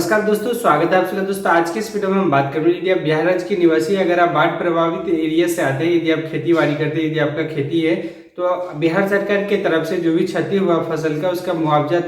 नमस्कार दोस्तों, स्वागत है आप सभी दोस्तों। आज के इस वीडियो में हम बात करेंगे, यदि आप बिहार राज्य के निवासी, अगर आप बाढ़ प्रभावित एरिया से आते हैं, यदि आप खेती बाड़ी करते हैं, यदि आपका खेती है, तो बिहार सरकार की तरफ से जो भी क्षति हुआ फसल का, उसका मुआवजा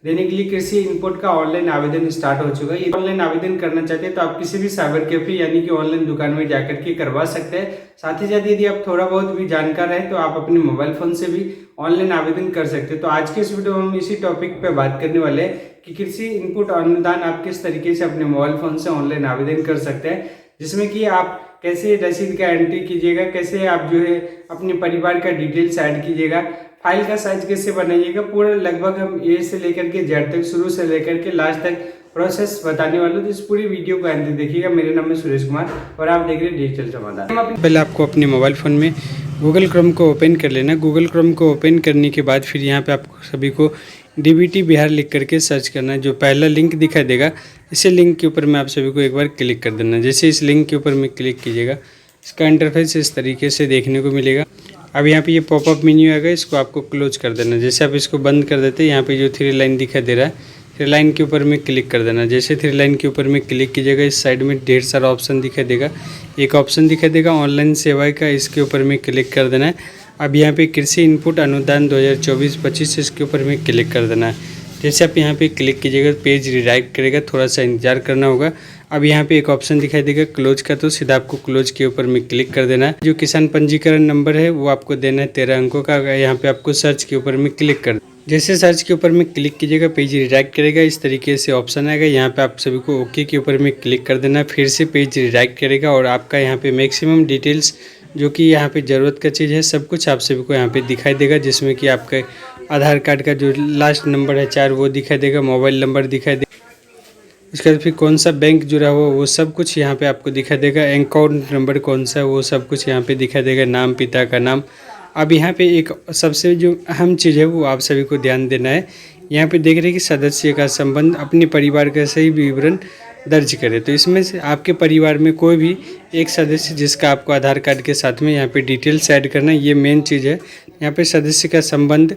देने के लिए कृषि इनपुट का ऑनलाइन आवेदन स्टार्ट हो चुका है। ऑनलाइन आवेदन करना चाहते हैं तो आप किसी भी साइबर कैफे यानी कि ऑनलाइन दुकान में जाकर के करवा सकते हैं। साथ ही साथ यदि आप थोड़ा बहुत भी जानकार है तो आप अपने मोबाइल फोन से भी ऑनलाइन आवेदन कर सकते हैं। तो आज के इस वीडियो में हम इसी टॉपिक पे बात करने वाले हैं कि कृषि इनपुट अनुदान आप किस तरीके से अपने मोबाइल फोन से ऑनलाइन आवेदन कर सकते हैं, जिसमें कि आप कैसे रसीद का एंट्री कीजिएगा, कैसे आप जो है अपने परिवार का डिटेल्स ऐड कीजिएगा, फाइल का साइज कैसे बनाइएगा, पूरा लगभग हम ए से लेकर के जेड तक, शुरू से लेकर के लास्ट तक प्रोसेस बताने वाले हूँ। तो इस पूरी वीडियो को अंत तक देखिएगा। मेरा नाम है सुरेश कुमार और आप देख रहे हैं डिजिटल समाधान। पहले आपको अपने मोबाइल फ़ोन में गूगल क्रोम को ओपन कर लेना। गूगल क्रोम को ओपन करने के बाद फिर यहाँ पे आपको सभी को डीबीटी बिहार लिख करके सर्च करना है। जो पहला लिंक दिखाई देगा, इसी लिंक के ऊपर में आप सभी को एक बार क्लिक कर देना। जैसे इस लिंक के ऊपर में क्लिक कीजिएगा, इसका इंटरफेस इस तरीके से देखने को मिलेगा। अब यहाँ पे ये पॉपअप मेन्यू आएगा, इसको आपको क्लोज कर देना। जैसे आप इसको बंद कर देते हैं, यहाँ पे जो 3 लाइन दिखाई दे रहा है, 3 लाइन के ऊपर में क्लिक कर देना। जैसे 3 लाइन के ऊपर में क्लिक कीजिएगा, इस साइड में ढेर सारा ऑप्शन दिखाई देगा। एक ऑप्शन दिखाई देगा ऑनलाइन सेवाएं का, इसके ऊपर में क्लिक कर देना है। अब यहाँ पे कृषि इनपुट अनुदान 2024-25 इसके ऊपर में क्लिक कर देना है। जैसे आप यहाँ पे क्लिक कीजिएगा, पेज रिडायरेक्ट करेगा, थोड़ा सा इंतजार करना होगा। अब यहाँ पे एक ऑप्शन दिखाई देगा क्लोज का, तो सीधा आपको क्लोज के ऊपर में क्लिक कर देना है। जो किसान पंजीकरण नंबर है वो आपको देना है 13 अंकों का। यहाँ पे आपको सर्च के ऊपर में क्लिक कर, जैसे सर्च के ऊपर में क्लिक कीजिएगा, पेज रिडायरेक्ट करेगा, इस तरीके से ऑप्शन आएगा। यहाँ पे आप सभी को ओके के ऊपर में क्लिक कर देना, फिर से पेज रिडायरेक्ट करेगा और आपका यहाँ पे मैक्सिमम डिटेल्स जो कि यहाँ पे ज़रूरत का चीज़ है सब कुछ आप सभी को यहाँ पे दिखाई देगा। जिसमें कि आपका आधार कार्ड का जो लास्ट नंबर है 4 वो दिखाई देगा, मोबाइल नंबर दिखाई देगा, उसके बाद फिर कौन सा बैंक जुड़ा हुआ वो सब कुछ यहाँ पे आपको दिखाई देगा, अकाउंट नंबर कौन सा है वो सब कुछ यहाँ पे दिखाई देगा, नाम पिता का नाम। अब यहाँ पे एक सबसे जो अहम चीज़ है वो आप सभी को ध्यान देना है। यहाँ पे देख रहे हैं कि सदस्य का संबंध, अपने परिवार का सही विवरण दर्ज करें। तो इसमें से आपके परिवार में कोई भी एक सदस्य जिसका आपको आधार कार्ड के साथ में यहाँ पे डिटेल्स ऐड करना है, ये मेन चीज़ है। यहाँ पे सदस्य का संबंध,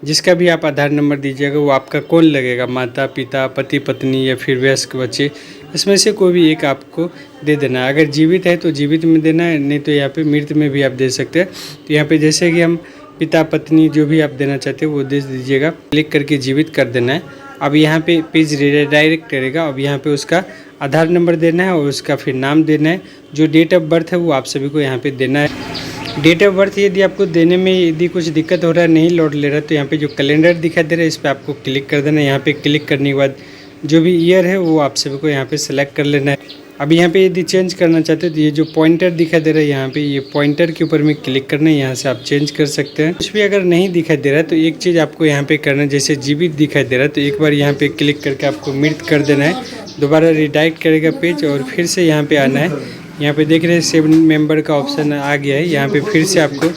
जिसका भी आप आधार नंबर दीजिएगा वो आपका कौन लगेगा, माता पिता, पति पत्नी या फिर वयस्क बच्चे, इसमें से कोई भी एक आपको दे देना है। अगर जीवित है तो जीवित में देना है, नहीं तो यहाँ पे मृत में भी आप दे सकते हैं। तो यहाँ पे जैसे कि हम पिता पत्नी जो भी आप देना चाहते हैं वो दे दीजिएगा, क्लिक करके जीवित कर देना है। अब यहाँ पे पेज रिडायरेक्ट करेगा। अब यहाँ पे उसका आधार नंबर देना है और उसका फिर नाम देना है। जो डेट ऑफ बर्थ है वो आप सभी को यहाँ पे देना है। डेट ऑफ बर्थ यदि आपको देने में यदि कुछ दिक्कत हो रहा है, नहीं लोड ले रहा है, तो यहाँ पे जो कैलेंडर दिखाई दे रहा है इस पर आपको क्लिक कर देना है। यहाँ पे क्लिक करने के बाद जो भी ईयर है वो आप सभी को यहाँ पे सेलेक्ट कर लेना है। अब यहाँ पे यदि चेंज करना चाहते हो तो ये जो पॉइंटर दिखाई दे रहा है यहाँ पे, ये पॉइंटर के ऊपर में क्लिक करना है, यहाँ से आप चेंज कर सकते हैं। कुछ भी अगर नहीं दिखाई दे रहा है तो एक चीज़ आपको यहाँ पे करना है, जैसे जीवित दिखाई दे रहा है तो एक बार यहाँ पे क्लिक करके आपको मृत कर देना है। दोबारा रिडायरेक्ट करेगा पेज और फिर से यहाँ पे आना है। यहाँ पे देख रहे हैं 7 मेंबर का ऑप्शन आ गया है। यहाँ पे फिर से आपको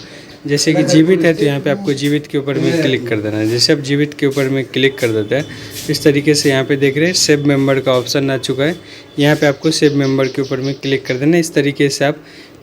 जैसे कि जीवित है तो यहाँ पे आपको जीवित के ऊपर में क्लिक कर देना है। जैसे आप जीवित के ऊपर में क्लिक कर देते हैं इस तरीके से यहाँ पे देख रहे हैं सेव मेंबर का ऑप्शन आ चुका है। यहाँ पे आपको सेव मेंबर के ऊपर में क्लिक कर देना है। इस तरीके से आप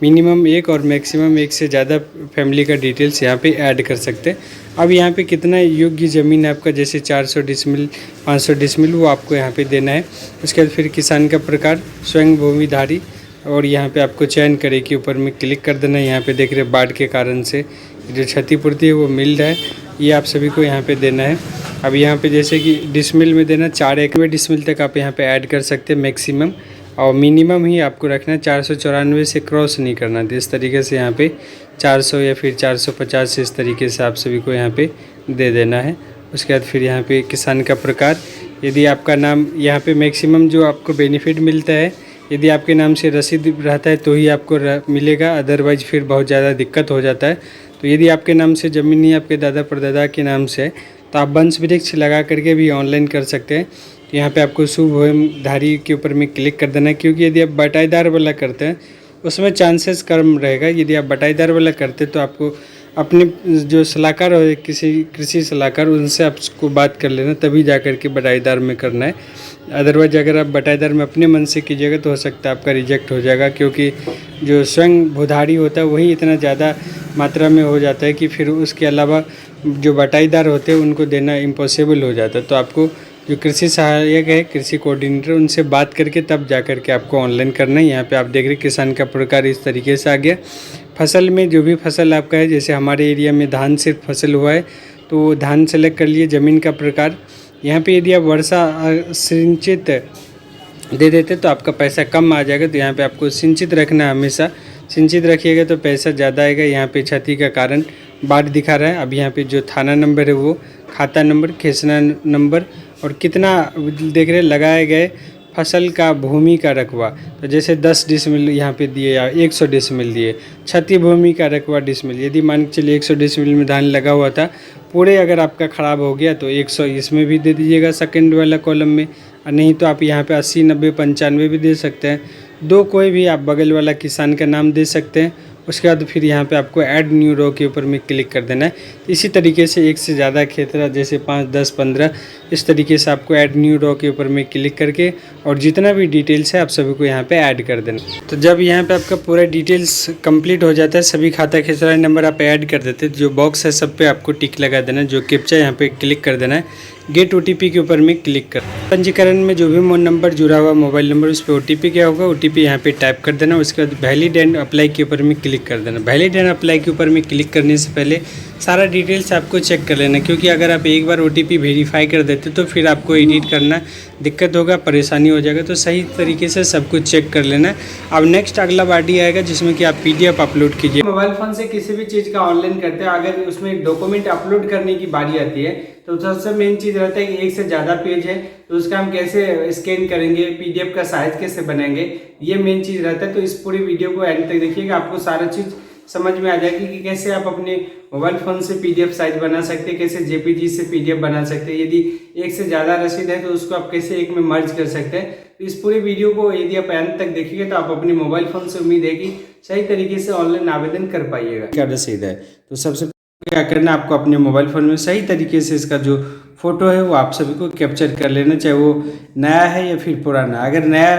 मिनिमम 1 और मैक्सिमम 1 से ज़्यादा फैमिली का डिटेल्स यहाँ पे ऐड कर सकते हैं। अब यहाँ पे कितना योग्य ज़मीन है आपका, जैसे 400 डिसमिल 500 डिसमिल वो आपको यहाँ पे देना है। उसके बाद फिर किसान का प्रकार स्वयं भूमिधारी, और यहाँ पे आपको चयन करे के ऊपर में क्लिक कर देना है। यहाँ पे देख रहे हैं बाढ़ के कारण से जो क्षतिपूर्ति है वो मिल रहा है, ये आप सभी को यहाँ पे देना है। अब यहाँ पे जैसे कि डिसमिल में देना 4 एकड़ डिसमिल तक आप यहाँ पे ऐड कर सकते हैं मैक्सिमम, और मिनिमम ही आपको रखना है 494 से क्रॉस नहीं करना। तो इस तरीके से यहाँ पे 400 या फिर 450 से इस तरीके से आप सभी को यहाँ पे दे देना है। उसके बाद फिर यहाँ पे किसान का प्रकार, यदि आपका नाम यहाँ पे मैक्सिमम जो आपको बेनिफिट मिलता है, यदि आपके नाम से रसीद रहता है तो ही आपको मिलेगा, अदरवाइज फिर बहुत ज़्यादा दिक्कत हो जाता है। तो यदि आपके नाम से ज़मीन नहीं आपके दादा परदादा के नाम से है तो आप वंश वृक्ष लगा करके भी ऑनलाइन कर सकते हैं। यहाँ पे आपको शुभधारी के ऊपर में क्लिक कर देना है, क्योंकि यदि आप बटाईदार वाला करते हैं उसमें चांसेस कम रहेगा। यदि आप बटाईदार वाला करते हैं तो आपको अपने जो सलाहकार हो, किसी कृषि सलाहकार, उनसे आपको बात कर लेना, तभी जा कर के बटाईदार में करना है। अदरवाइज अगर आप बटाईदार में अपने मन से कीजिएगा तो हो सकता है आपका रिजेक्ट हो जाएगा, क्योंकि जो स्वयं भूधारी होता है वही इतना ज़्यादा मात्रा में हो जाता है कि फिर उसके अलावा जो बटाईदार होते हैं उनको देना इम्पॉसिबल हो जाता है। तो आपको जो कृषि सहायक है, कृषि कोऑर्डिनेटर, उनसे बात करके तब जा कर के आपको ऑनलाइन करना है। यहाँ पे आप देख रहे हैं किसान का प्रकार इस तरीके से आ गया। फसल में जो भी फसल आपका है, जैसे हमारे एरिया में धान सिर्फ फसल हुआ है तो धान सेलेक्ट कर लिए। ज़मीन का प्रकार यहाँ पे यदि आप वर्षा सिंचित दे देते तो आपका पैसा कम आ जाएगा, तो यहाँ पे आपको सिंचित रखना है। हमेशा सिंचित रखिएगा तो पैसा ज़्यादा आएगा। यहाँ पे क्षति का कारण बाढ़ दिखा रहा है। अब यहाँ पे जो थाना नंबर है वो खाता नंबर, खेसरा नंबर और कितना देख रहे लगाए गए फसल का भूमि का रकबा, तो जैसे 10 डिसमिल यहाँ पे दिए या 100 डिसमिल दिए। क्षति भूमि का रकबा डिसमिल, यदि मान के चलिए 100 डिसमिल में धान लगा हुआ था, पूरे अगर आपका ख़राब हो गया तो 100 इसमें भी दे दीजिएगा सेकंड वाला कॉलम में, और नहीं तो आप यहाँ पे 80, 90, 95 भी दे सकते हैं। दो कोई भी आप बगल वाला किसान का नाम दे सकते हैं। उसके बाद फिर यहाँ पे आपको ऐड न्यू रो के ऊपर में क्लिक कर देना है। इसी तरीके से एक से ज़्यादा खेतरा, जैसे 5, 10, 15, इस तरीके से आपको ऐड न्यू रो के ऊपर में क्लिक करके और जितना भी डिटेल्स है आप सभी को यहाँ पे ऐड कर देना। तो जब यहाँ पे आपका पूरा डिटेल्स कंप्लीट हो जाता है, सभी खाता खेसरा नंबर आप ऐड कर देते हैं, जो बॉक्स है सब पे आपको टिक लगा देना है। जो कैप्चा यहाँ पे क्लिक कर देना है। गेट OTP के ऊपर में क्लिक कर, पंजीकरण में जो भी मोबाइल नंबर जुड़ा हुआ मोबाइल नंबर, उस पर OTP क्या होगा, OTP यहाँ पे टाइप कर देना। उसके बाद वैलिड एंड अप्लाई के ऊपर में क्लिक कर देना। वैलिड एंड अप्लाई के ऊपर में क्लिक करने से पहले सारा डिटेल्स आपको चेक कर लेना, क्योंकि अगर आप एक बार OTP वेरीफाई कर देते तो फिर आपको एडिट करना दिक्कत होगा, परेशानी हो जाएगा। तो सही तरीके से सब कुछ चेक कर लेना। अब नेक्स्ट अगला बारी आएगा जिसमें कि आप PDF अपलोड कीजिए। मोबाइल फ़ोन से किसी भी चीज़ का ऑनलाइन करते हैं, अगर उसमें डॉक्यूमेंट अपलोड करने की बारी आती है तो सबसे मेन चीज़ रहता है कि एक से ज़्यादा पेज है तो उसका हम कैसे स्कैन करेंगे, PDF का साइज कैसे बनाएंगे, ये मेन चीज़ रहता है। तो इस पूरी वीडियो को एंड तक देखिएगा, आपको सारा चीज़ समझ में आ जाएगी कि कैसे आप अपने मोबाइल फ़ोन से PDF साइज बना सकते हैं, कैसे JPG से PDF बना सकते हैं। यदि एक से ज़्यादा रसीद है तो उसको आप कैसे एक में मर्ज कर सकते हैं। तो इस पूरी वीडियो को यदि आप एंड तक देखिएगा तो आप अपने मोबाइल फ़ोन से उम्मीद है कि सही तरीके से ऑनलाइन आवेदन कर पाइएगा। क्या रसीद है तो सबसे क्या करना, आपको अपने मोबाइल फ़ोन में सही तरीके से इसका जो फ़ोटो है वो आप सभी को कैप्चर कर लेना, चाहे वो नया है या फिर पुराना। अगर नया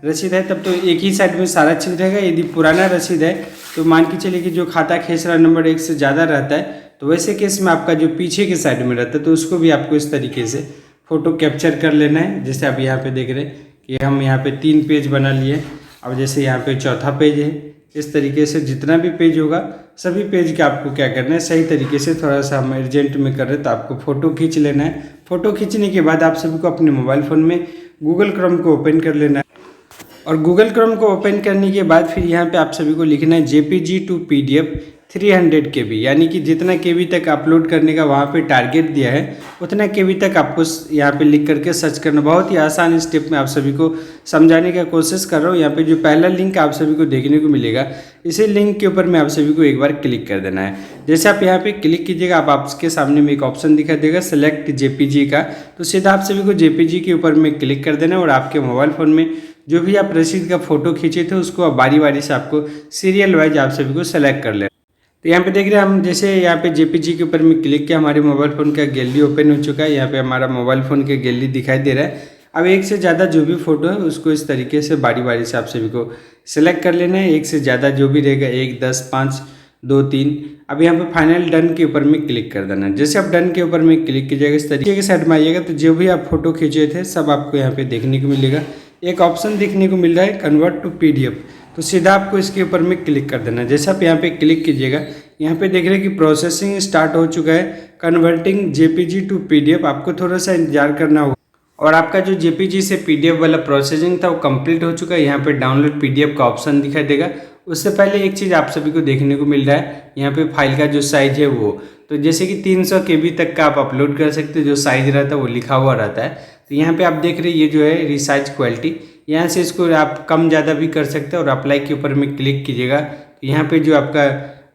रसीद है तब तो एक ही साइड में सारा चीज़ रहेगा। यदि पुराना रसीद है तो मान के चलिए कि जो खाता खेसरा नंबर 1 से ज़्यादा रहता है, तो वैसे केस में आपका जो पीछे के साइड में रहता है तो उसको भी आपको इस तरीके से फ़ोटो कैप्चर कर लेना है। जैसे आप यहाँ पे देख रहे हैं कि हम यहाँ पे 3 पेज बना लिए। अब जैसे यहाँ पे चौथा पेज है, इस तरीके से जितना भी पेज होगा सभी पेज का आपको क्या करना है, सही तरीके से थोड़ा सा हम अर्जेंट में कर रहे हैं तो आपको फ़ोटो खींच लेना है। फ़ोटो खींचने के बाद आप सभी को अपने मोबाइल फ़ोन में गूगल क्रोम को ओपन कर लेना है, और गूगल क्रोम को ओपन करने के बाद फिर यहाँ पे आप सभी को लिखना है JPG to PDF 300 KB, यानी कि जितना KB तक अपलोड करने का वहाँ पे टारगेट दिया है उतना KB तक आपको यहाँ पे लिख करके सर्च करना। बहुत ही आसान स्टेप में आप सभी को समझाने का कोशिश कर रहा हूँ। यहाँ पे जो पहला लिंक आप सभी को देखने को मिलेगा, इसी लिंक के ऊपर में आप सभी को एक बार क्लिक कर देना है। जैसे आप यहाँ पे क्लिक कीजिएगा, आपके सामने में एक ऑप्शन दिखा देगा सेलेक्ट JPG का, तो सीधा आप सभी को JPG के ऊपर में क्लिक कर देना और आपके मोबाइल फ़ोन में जो भी आप रसीद का फ़ोटो खींचे थे उसको अब बारी बारी से आपको सीरियल वाइज आप सभी को सेलेक्ट कर लेना। तो यहाँ पे देख रहे हैं हम, जैसे यहाँ पे JPG के ऊपर में क्लिक किया, हमारे मोबाइल फ़ोन का गैलरी ओपन हो चुका है। यहाँ पे हमारा मोबाइल फ़ोन के गैलरी दिखाई दे रहा है। अब एक से ज़्यादा जो भी फ़ोटो है उसको इस तरीके से बारी बारी से आप सभी को सेलेक्ट कर लेना है। एक से ज़्यादा जो भी रहेगा, 1, 10, 5, 2, 3। अब यहाँ पे फाइनल डन के ऊपर में क्लिक कर देना है। जैसे आप डन के ऊपर में क्लिक कीजिएगा, इस तरीके के साइड में आइएगा तो जो भी आप फोटो खींचे थे सब आपको यहाँ पे देखने को मिलेगा। एक ऑप्शन देखने को मिल रहा है कन्वर्ट टू PDF, तो सीधा आपको इसके ऊपर में क्लिक कर देना है। जैसे आप यहाँ पे क्लिक कीजिएगा, यहाँ पे देख रहे हैं कि प्रोसेसिंग स्टार्ट हो चुका है, कन्वर्टिंग JPG टू PDF। आपको थोड़ा सा इंतजार करना होगा और आपका जो JPG से PDF वाला प्रोसेसिंग था वो कंप्लीट हो चुका है। यहाँ पे डाउनलोड PDF का ऑप्शन दिखाई देगा। उससे पहले एक चीज़ आप सभी को देखने को मिल रहा है, यहाँ पे फाइल का जो साइज है वो, तो जैसे कि 300 KB तक का आप अपलोड कर सकते हैं। जो साइज रहता है वो लिखा हुआ रहता है। तो यहाँ पे आप देख रहे हैं ये जो है रिसाइज क्वालिटी, यहाँ से इसको आप कम ज़्यादा भी कर सकते हैं और अप्लाई के ऊपर में क्लिक कीजिएगा तो यहाँ पे जो आपका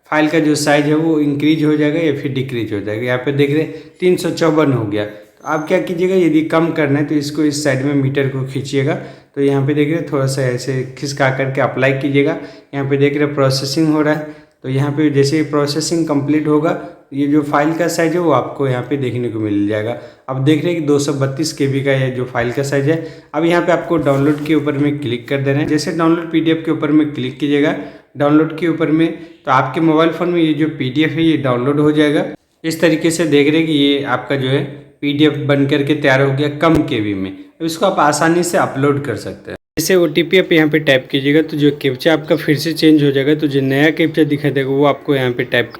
फाइल का जो साइज़ है वो इंक्रीज हो जाएगा या फिर डिक्रीज हो जाएगा। यहाँ पे देख रहे हैं 354 हो गया। तो आप क्या कीजिएगा, यदि कम करना है तो इसको इस साइड में मीटर को खींचिएगा। तो यहाँ पे देख रहे हैं थोड़ा सा ऐसे खिसका करके अप्लाई कीजिएगा। यहाँ पे देख रहे हैं प्रोसेसिंग हो रहा है। तो यहाँ पे जैसे प्रोसेसिंग कंप्लीट होगा ये जो फाइल का साइज़ है वो आपको यहाँ पे देखने को मिल जाएगा। अब देख रहे हैं कि 232 KB का ये जो फाइल का साइज़ है। अब यहाँ पे आपको डाउनलोड के ऊपर में क्लिक कर देना है। जैसे डाउनलोड PDF के ऊपर में क्लिक कीजिएगा, डाउनलोड के ऊपर में, तो आपके मोबाइल फ़ोन में ये जो PDF है ये डाउनलोड हो जाएगा। इस तरीके से देख रहे हैं कि ये आपका जो है PDF बन करके तैयार हो गया कम KB में। अब इसको आप आसानी से अपलोड कर सकते हैं। जैसे OTP आप यहाँ पे टाइप कीजिएगा तो जो कैप्चा आपका फिर से चेंज हो जाएगा, तो जो नया कैप्चा दिखाई देगा वो आपको यहाँ पे टाइप,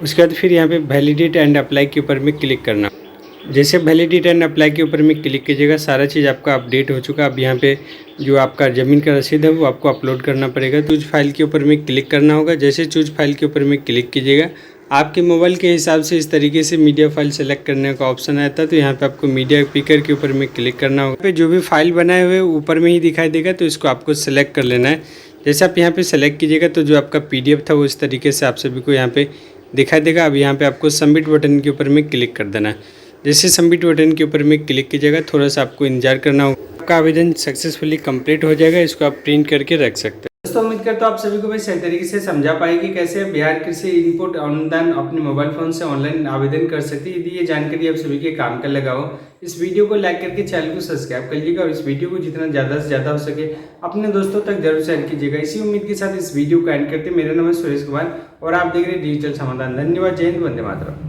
उसके बाद फिर यहाँ पे वैलिडेट एंड अप्लाई के ऊपर में क्लिक करना। जैसे वैलिडेट एंड अप्लाई के ऊपर में क्लिक कीजिएगा, सारा चीज़ आपका अपडेट हो चुका। अब यहाँ पे जो आपका ज़मीन का रसीद है वो आपको अपलोड करना पड़ेगा। चूज फाइल के ऊपर में क्लिक करना होगा। जैसे चूज फाइल के ऊपर में क्लिक कीजिएगा, आपके मोबाइल के हिसाब से इस तरीके से मीडिया फाइल सेलेक्ट करने का ऑप्शन आता है। तो यहाँ पे आपको मीडिया पिकर के ऊपर में क्लिक करना होगा। पे जो भी फाइल बनाए हुए ऊपर में ही दिखाई देगा, तो इसको आपको सेलेक्ट कर लेना है। जैसे आप यहाँ पे सेलेक्ट कीजिएगा तो जो आपका PDF था वो इस तरीके से आप सभी को यहाँ पे दिखाई देगा। अब यहाँ पे आपको सबमिट बटन के ऊपर में क्लिक कर देना है। जैसे सबमिट बटन के ऊपर में क्लिक कीजिएगा, थोड़ा सा आपको इंतजार करना होगा। आपका आवेदन सक्सेसफुली कंप्लीट हो जाएगा। इसको आप प्रिंट करके रख सकते हैं। दोस्तों उम्मीद करता हूँ आप सभी को मैं सही तरीके से समझा पाए कि कैसे बिहार कृषि इनपुट अनुदान अपने मोबाइल फोन से ऑनलाइन आवेदन कर सकते हैं। यदि ये जानकारी आप सभी के काम का लगा हो, इस वीडियो को लाइक करके चैनल को सब्सक्राइब कर लीजिएगा और इस वीडियो को जितना ज़्यादा से ज़्यादा हो सके अपने दोस्तों तक जरूर शेयर कीजिएगा। इसी उम्मीद के साथ इस वीडियो को एंड करते। मेरा नाम है सुरेश कुमार और आप देख रहे हैं डिजिटल समाधान। धन्यवाद। जय हिंद, वंदे मातरम।